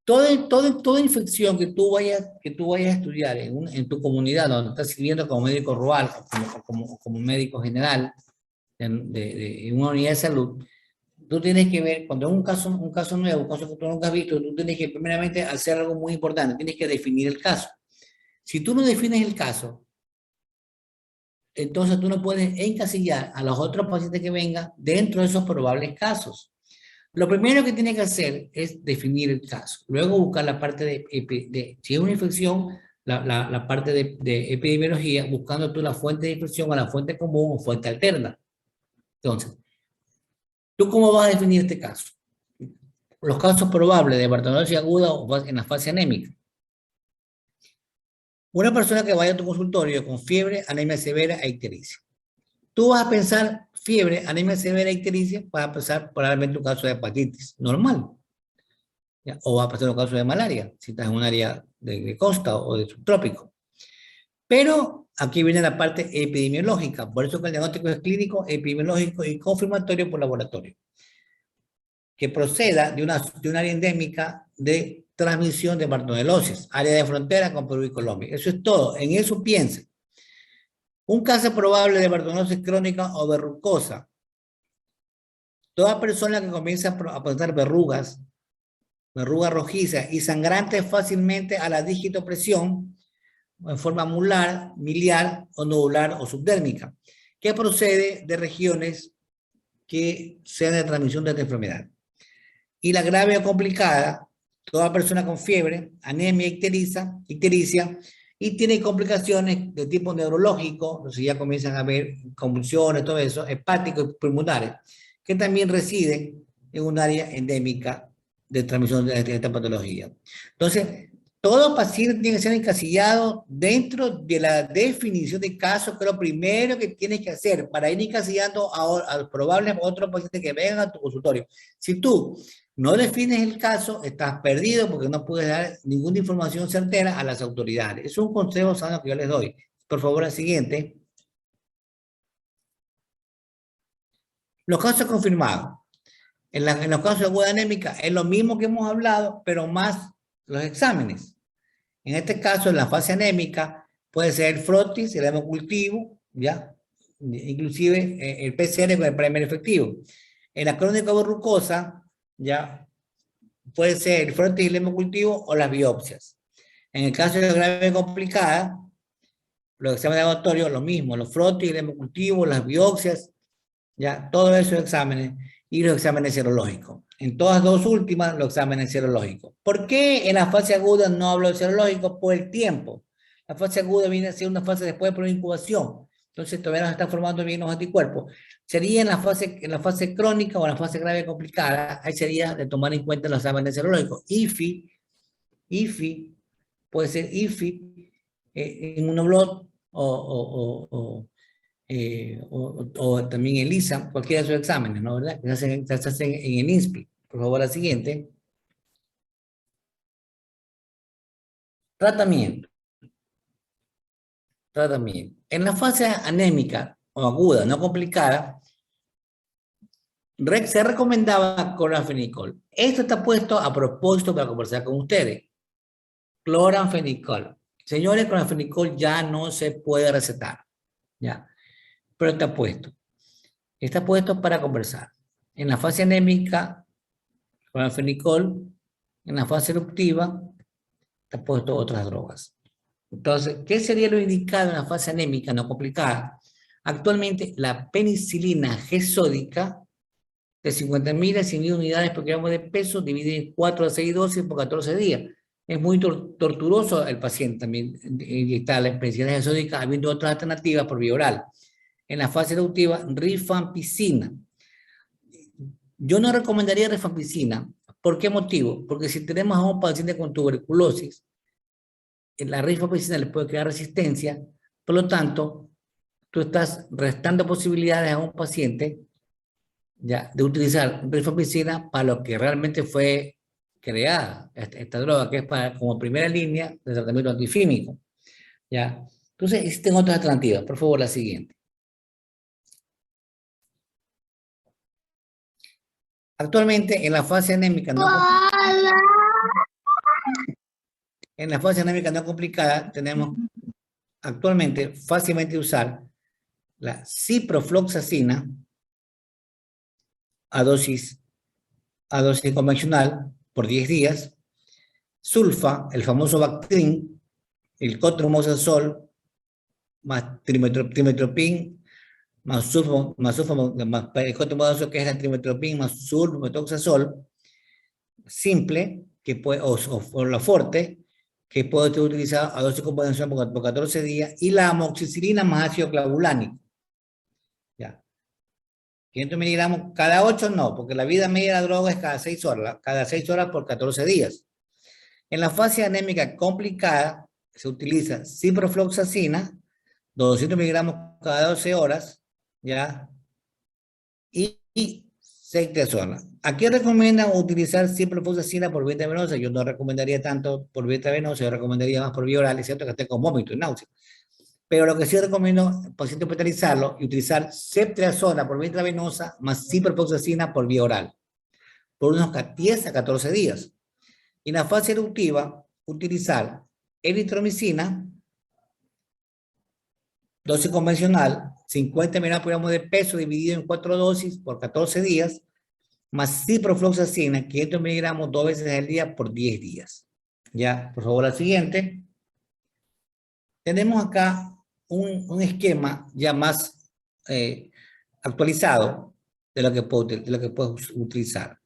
Toda infección que tú vayas a estudiar en tu comunidad, donde estás sirviendo como médico rural o como médico general en una unidad de salud, tú tienes que ver, cuando es un caso nuevo, un caso que tú nunca has visto, tú tienes que primeramente hacer algo muy importante, tienes que definir el caso. Si tú no defines el caso, entonces tú no puedes encasillar a los otros pacientes que vengan dentro de esos probables casos. Lo primero que tienes que hacer es definir el caso. Luego buscar la parte si es una infección, la parte de epidemiología, buscando tú la fuente de infección o la fuente común o fuente alterna. Entonces, ¿tú cómo vas a definir este caso? Los casos probables de bartonellosis aguda o en la fase anémica. Una persona que vaya a tu consultorio con fiebre, anemia severa e ictericia. Tú vas a pensar fiebre, anemia severa e ictericia, vas a pensar probablemente un caso de hepatitis normal. ¿Ya? O va a pasar un caso de malaria, si estás en un área de costa o de subtrópico. Pero aquí viene la parte epidemiológica, por eso que el diagnóstico es clínico, epidemiológico y confirmatorio por laboratorio. Que proceda de un área endémica de transmisión de bartonellosis, área de frontera con Perú y Colombia. Eso es todo, en eso piensen. Un caso probable de bartonellosis crónica o verrucosa. Toda persona que comienza a presentar verrugas rojizas y sangrantes fácilmente a la digitopresión, en forma mular, miliar o nodular o subdérmica, que procede de regiones que sean de transmisión de esta enfermedad. Y la grave o complicada, toda persona con fiebre, anemia, ictericia, y tiene complicaciones de tipo neurológico, entonces ya comienzan a haber convulsiones, todo eso, hepáticos y pulmonares, que también residen en un área endémica de transmisión de esta patología. Entonces, todo paciente tiene que ser encasillado dentro de la definición de caso, que es lo primero que tienes que hacer para ir encasillando a los probables otros pacientes que vengan a tu consultorio. Si tú no defines el caso, estás perdido porque no puedes dar ninguna información certera a las autoridades. Es un consejo sano que yo les doy. Por favor, al siguiente. Los casos confirmados. En los casos de aguda anémica es lo mismo que hemos hablado, pero más los exámenes. En este caso, en la fase anémica, puede ser el frotis, el hemocultivo, ¿ya? Inclusive el PCR con el primer efectivo. En la crónica verrucosa, ya puede ser el frotis y el hemocultivo o las biopsias. En el caso de grave complicada, los exámenes laboratorios, lo mismo, los frotis, el hemocultivo, las biopsias, ya, todos esos exámenes y los exámenes serológicos. En todas dos últimas, los exámenes serológicos. ¿Por qué en la fase aguda no hablo de serológicos? Por el tiempo. La fase aguda viene a ser una fase después de la incubación. Entonces todavía no se están formando bien los anticuerpos. Sería en la fase crónica o en la fase grave complicada, ahí sería de tomar en cuenta los exámenes serológicos. IFI, puede ser IFI, inmunoblot o también el ISA, cualquiera de esos exámenes, ¿no? ¿Verdad? Que se hacen en el INSPI. Por favor, la siguiente. Tratamiento. En la fase anémica o aguda, no complicada, se recomendaba cloranfenicol. Esto está puesto a propósito para conversar con ustedes. Cloranfenicol. Señores, cloranfenicol ya no se puede recetar. ¿ya? Pero está puesto. Está puesto para conversar. En la fase anémica, con el fenicol, en la fase eruptiva, está puesto otras drogas. Entonces, ¿qué sería lo indicado en la fase anémica no complicada? Actualmente, la penicilina G sódica de 50.000 a 100.000 unidades por kilogramo de peso, dividida en 4 a 6 dosis por 14 días. Es muy torturoso el paciente también inyectar la penicilina G sódica, habiendo otras alternativas por vía oral. En la fase eruptiva, rifampicina. Yo no recomendaría rifampicina. ¿Por qué motivo? Porque si tenemos a un paciente con tuberculosis, la rifampicina le puede crear resistencia, por lo tanto, tú estás restando posibilidades a un paciente ya, de utilizar rifampicina para lo que realmente fue creada, esta droga, que es para, como primera línea de tratamiento antifímico. ¿Ya? Entonces, existen otras alternativas. Por favor, la siguiente. Actualmente, en la fase anémica no complicada, tenemos actualmente fácilmente usar la ciprofloxacina a dosis convencional por 10 días, sulfa, el famoso Bactrim, el cotrimoxazol, más trimetoprim, más sulfa, más el cotrimoxazol, que es la trimetoprim, más sulfametoxazol, simple, que puede, o la forte, que puede ser utilizado a dosis convencional por 14 días, y la amoxicilina más ácido clavulánico. Ya. 500 miligramos, cada 8 no, porque la vida media de la droga es cada 6 horas por 14 días. En la fase anémica complicada, se utiliza ciprofloxacina, 200 miligramos cada 12 horas, ¿ya? Y ceftriaxona. ¿A qué recomiendan utilizar ciprofloxacina por vía venosa? Yo no recomendaría tanto por vía venosa, yo recomendaría más por vía oral, excepto que esté con vómito y náusea. Pero lo que sí recomiendo al paciente hospitalizarlo y utilizar ceftriaxona por vía intravenosa más ciprofloxacina por vía oral, por unos 10 a 14 días. Y en la fase eruptiva, utilizar eritromicina, dosis convencional, 50 miligramos de peso dividido en 4 dosis por 14 días, más ciprofloxacina, 500 miligramos 2 veces al día por 10 días. Ya, por favor, la siguiente. Tenemos acá un esquema ya más actualizado de lo que puedes utilizar.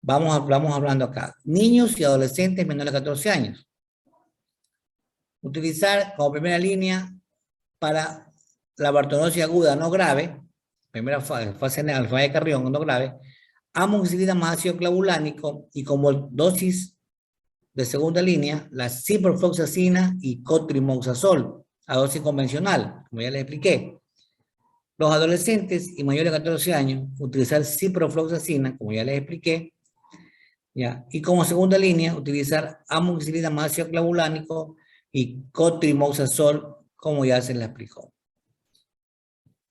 Vamos hablando acá. Niños y adolescentes menores de 14 años. Utilizar como primera línea para la bartonosis aguda no grave, primera fase de Carrión no grave, amoxicilina más ácido clavulánico, y como dosis de segunda línea, la ciprofloxacina y cotrimoxazol a dosis convencional, como ya les expliqué. Los adolescentes y mayores de 14 años, utilizar ciprofloxacina, como ya les expliqué, ¿ya? Y como segunda línea, utilizar amoxicilina más ácido clavulánico y cotrimoxazol, como ya se les explicó.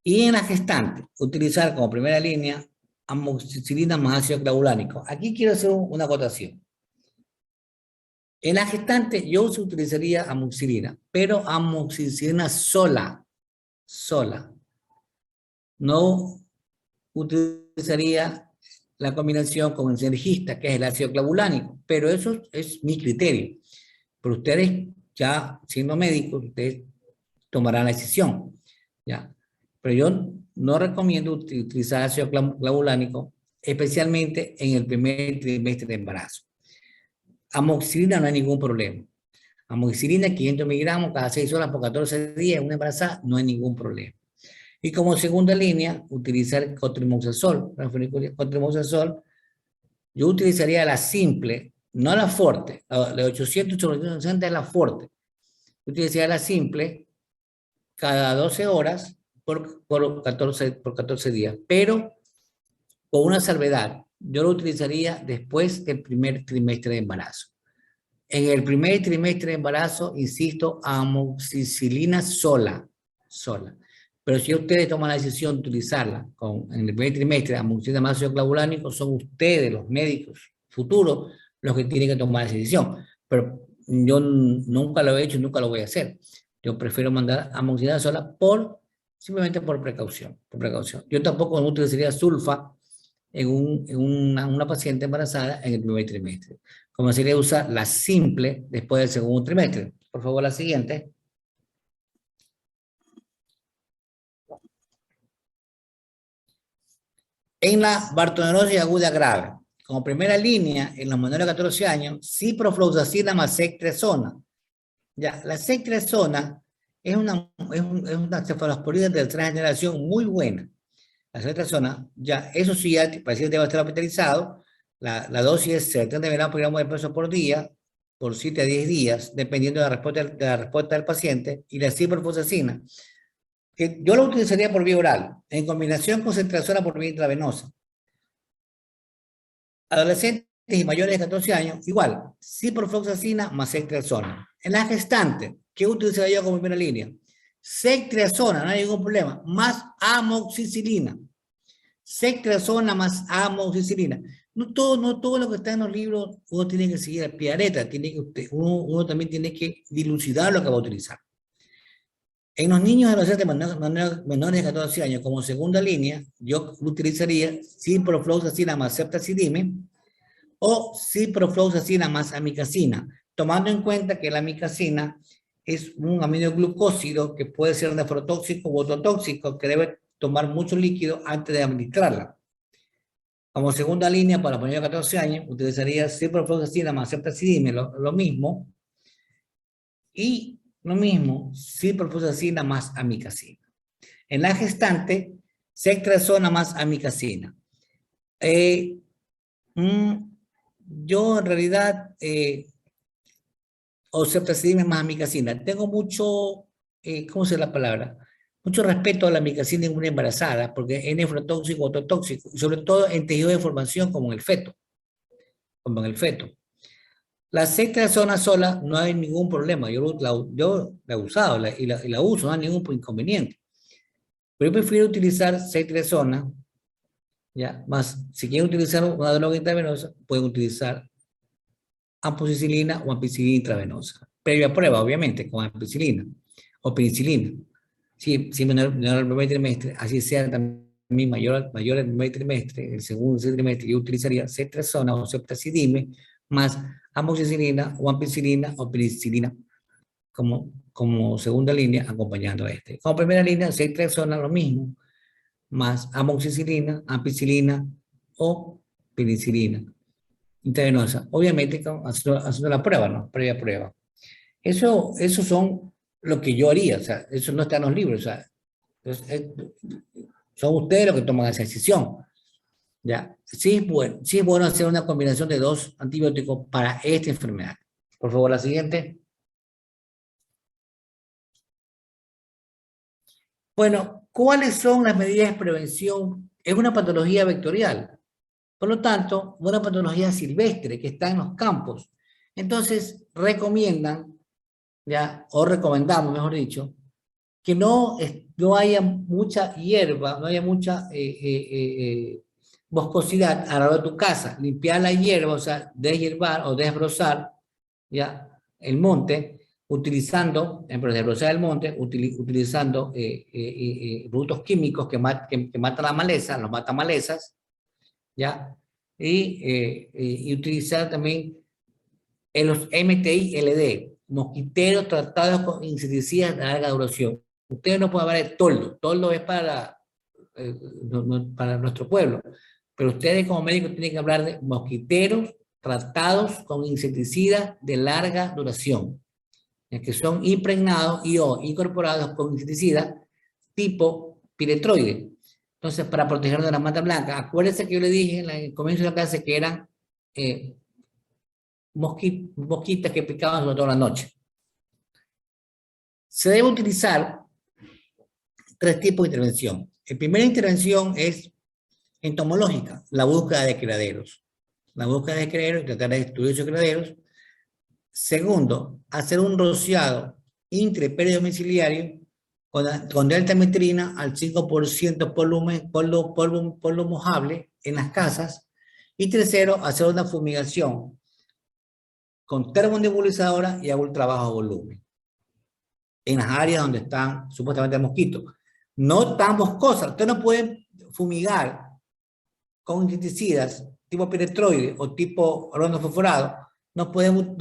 Y en la gestante, utilizar como primera línea amoxicilina más ácido clavulánico. Aquí quiero hacer una acotación. En la gestante yo utilizaría amoxicilina, pero amoxicilina sola. No utilizaría la combinación con el sinergista, que es el ácido clavulánico, pero eso es mi criterio. Pero ustedes, ya siendo médicos, ustedes tomarán la decisión, ¿ya? Pero yo no recomiendo utilizar ácido clavulánico, especialmente en el primer trimestre de embarazo. Amoxicilina no hay ningún problema. Amoxicilina 500 miligramos cada 6 horas por 14 días en una embarazada, no hay ningún problema. Y como segunda línea, utilizar cotrimoxazol. Cotrimoxazol, yo utilizaría la simple, no la fuerte. La 860 es la fuerte. Yo utilizaría la simple cada 12 horas por 14 días, pero con una salvedad. Yo lo utilizaría después del primer trimestre de embarazo. En el primer trimestre de embarazo, insisto, amoxicilina sola. Pero si ustedes toman la decisión de utilizarla en el primer trimestre, amoxicilina más ácido clavulánico, son ustedes, los médicos futuros, los que tienen que tomar esa decisión. Pero yo nunca lo he hecho y nunca lo voy a hacer. Yo prefiero mandar amoxicilina sola simplemente por precaución, Yo tampoco no utilizaría sulfa en una paciente embarazada en el primer trimestre. Como sería usar la simple después del segundo trimestre. Por favor, la siguiente. En la bartoneurosis aguda grave, como primera línea, en los menores de 14 años, ciprofloxacina más cetresona. Ya, la cetresona es una cefalosporina de tercera generación muy buena. La cetresona, ya, eso sí, ya el paciente debe estar hospitalizado. La dosis es 70 miligramos de peso por día, por 7 a 10 días, dependiendo de la respuesta del paciente, y la ciprofloxacina, que yo lo utilizaría por vía oral, en combinación con cetresona por vía intravenosa. Adolescentes y mayores de 14 años, igual, ciprofloxacina más cetresona. En la gestante, ¿qué utilizaría yo como primera línea? Cetresona, no hay ningún problema, más amoxicilina. Cetresona más amoxicilina. No todo lo que está en los libros uno tiene que seguir al pie de la letra, uno también tiene que dilucidar lo que va a utilizar. En los niños y adolescentes menores de 14 años, como segunda línea, yo utilizaría ciprofloxacina más ceftazidime o ciprofloxacina más amicacina, tomando en cuenta que la amicacina es un aminoglucósido que puede ser nefrotóxico u ototóxico, que debe tomar mucho líquido antes de administrarla. Como segunda línea para los mayores de 14 años, utilizaría ciprofloxacina más ceftazidime, lo mismo, y lo mismo, ciprofloxacina más amicacina. En la gestante, cetresona más amicacina. Yo en realidad, o ceftazidime más amicacina, tengo mucho, ¿cómo se dice la palabra? Mucho respeto a la amicacina en una embarazada, porque es nefrotóxico, ototóxico, y sobre todo en tejido de formación como en el feto. La cetresona sola no hay ningún problema. Yo la he usado y la uso, no hay ningún inconveniente. Pero yo prefiero utilizar cetresona, ya, más si quieren utilizar una droga intravenosa, pueden utilizar ampicilina o ampicilina intravenosa. Previa prueba, obviamente, con ampicilina o penicilina. Si menor el primer trimestre, así sea también mayor el primer trimestre, el segundo trimestre, yo utilizaría cetresona o ceftazidime más amoxicilina o ampicilina o penicilina como segunda línea acompañando a este. Como primera línea, cetresona lo mismo, más amoxicilina, ampicilina o penicilina intravenosa. Obviamente haciendo la prueba, ¿no? Previa prueba. Eso son lo que yo haría, o sea, eso no está en los libros, o sea, son ustedes los que toman esa decisión. ¿Ya? Sí es bueno hacer una combinación de 2 antibióticos para esta enfermedad. Por favor, la siguiente. Bueno, ¿cuáles son las medidas de prevención? Es una patología vectorial. Por lo tanto, una patología silvestre que está en los campos. Entonces, recomiendan, ya, o recomendamos, mejor dicho, que no haya mucha hierba, no haya mucha boscosidad alrededor de tu casa. Limpiar la hierba, o sea, deshiervar o desbrozar, ya, el monte, utilizando, en vez de desbrozar el monte, utilizando productos químicos que matan la maleza, los matamalezas, ya, y utilizar también en los MTI-LD, mosquiteros tratados con insecticidas de larga duración. Ustedes no pueden hablar de toldo es para nuestro pueblo, pero ustedes como médicos tienen que hablar de mosquiteros tratados con insecticidas de larga duración, que son impregnados o incorporados con insecticidas tipo piretroide. Entonces, para proteger de la mata blanca, acuérdense que yo le dije en el comienzo de la clase que eran mosquitas que picaban sobre todo la noche. Se debe utilizar 3 tipos de intervención. La primera intervención es entomológica, la búsqueda de criaderos. La búsqueda de criaderos, tratar de destruir esos criaderos. Segundo, hacer un rociado intraperidomiciliario con deltametrina al 5% polvo mojable en las casas. Y tercero, hacer una fumigación con termonebulizadora y a ultra bajo volumen. en las áreas donde están supuestamente mosquitos. No tan boscosas. Usted no puede fumigar con insecticidas tipo piretroide o tipo orono fosforado. No pueden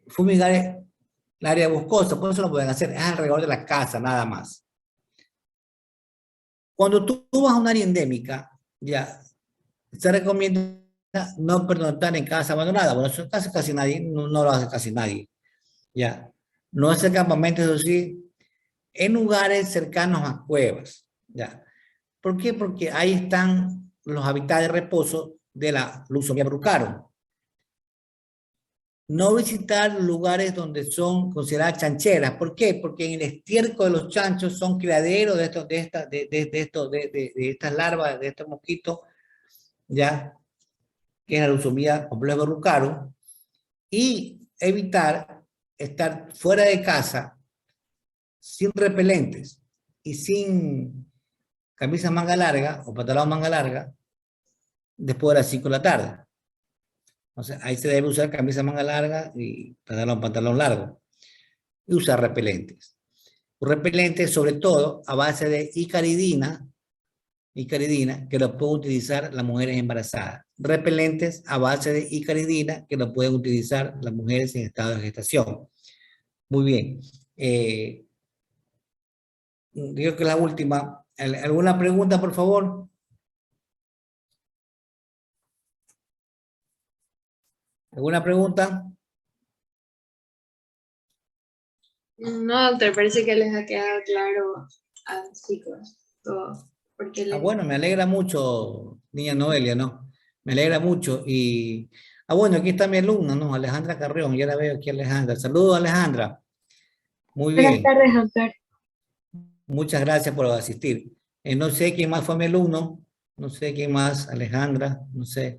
fumigar el área boscosa. Por eso lo pueden hacer. Es alrededor de la casa, nada más. Cuando tú vas a un área endémica, ya, se recomienda no pernoctar en casa abandonada. Bueno, eso hace casi nadie, no lo hace casi nadie. Ya. No hacer campamentos, eso sí, en lugares cercanos a cuevas. Ya. ¿Por qué? Porque ahí están los hábitats de reposo de la Luxomia brucarum. No visitar lugares donde son consideradas chancheras. ¿Por qué? Porque en el estiércol de los chanchos son criaderos de estas larvas, de estos mosquitos, ya, que es la Luxomia complejo brucarum, y evitar estar fuera de casa sin repelentes y sin camisa manga larga o pantalón manga larga después de las 5 de la tarde. Entonces, ahí se debe usar camisa manga larga y pantalón largo. Y usar repelentes. Repelentes, sobre todo, a base de icaridina, que lo pueden utilizar las mujeres embarazadas. Repelentes a base de icaridina, que lo pueden utilizar las mujeres en estado de gestación. Muy bien. Digo que la última. ¿Alguna pregunta, por favor? ¿Alguna pregunta? No, doctor, parece que les ha quedado claro a los chicos todo. Porque Bueno, me alegra mucho, niña Noelia, ¿no? Me alegra mucho. Bueno, aquí está mi alumna, ¿no? Alejandra Carrión, ya la veo aquí, Alejandra. Saludos, Alejandra. Muy buenas bien, tardes, doctor. muchas gracias por asistir. No sé quién más fue mi alumno, no sé quién más, Alejandra, no sé.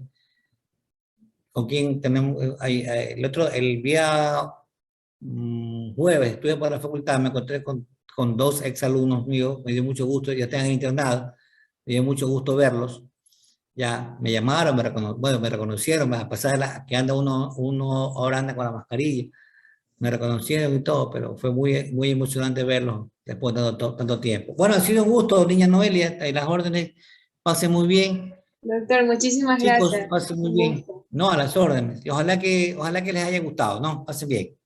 ¿Con quién tenemos? El día jueves estuve por la facultad, me encontré con dos exalumnos míos, me dio mucho gusto, ya están en internado, me dio mucho gusto verlos. Ya me llamaron, me reconocieron, a pesar de que anda uno ahora anda con la mascarilla, me reconocieron y todo, pero fue muy, muy emocionante verlos después de tanto tiempo. Bueno, ha sido un gusto, niña Noelia, y las órdenes, pasen muy bien. Doctor, muchísimas Chicos, gracias. pasen muy Un bien. gusto. No, a las órdenes. Y ojalá que les haya gustado, ¿no? Pasen bien.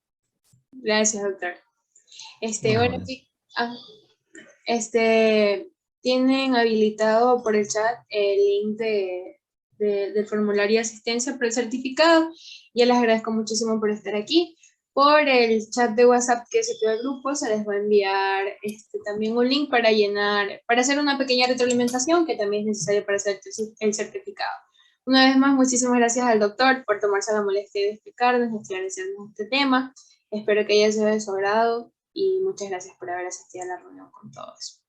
Gracias, doctor. A las Bueno, órdenes. ah, tienen habilitado por el chat el link del formulario de asistencia por el certificado. Ya les agradezco muchísimo por estar aquí. Por el chat de WhatsApp que se quedó el grupo, se les va a enviar también un link para llenar, para hacer una pequeña retroalimentación que también es necesario para hacer el certificado. Una vez más, muchísimas gracias al doctor por tomarse la molestia de explicarnos, de esclarecernos este tema. Espero que haya sido de su agrado y muchas gracias por haber asistido a la reunión con todos.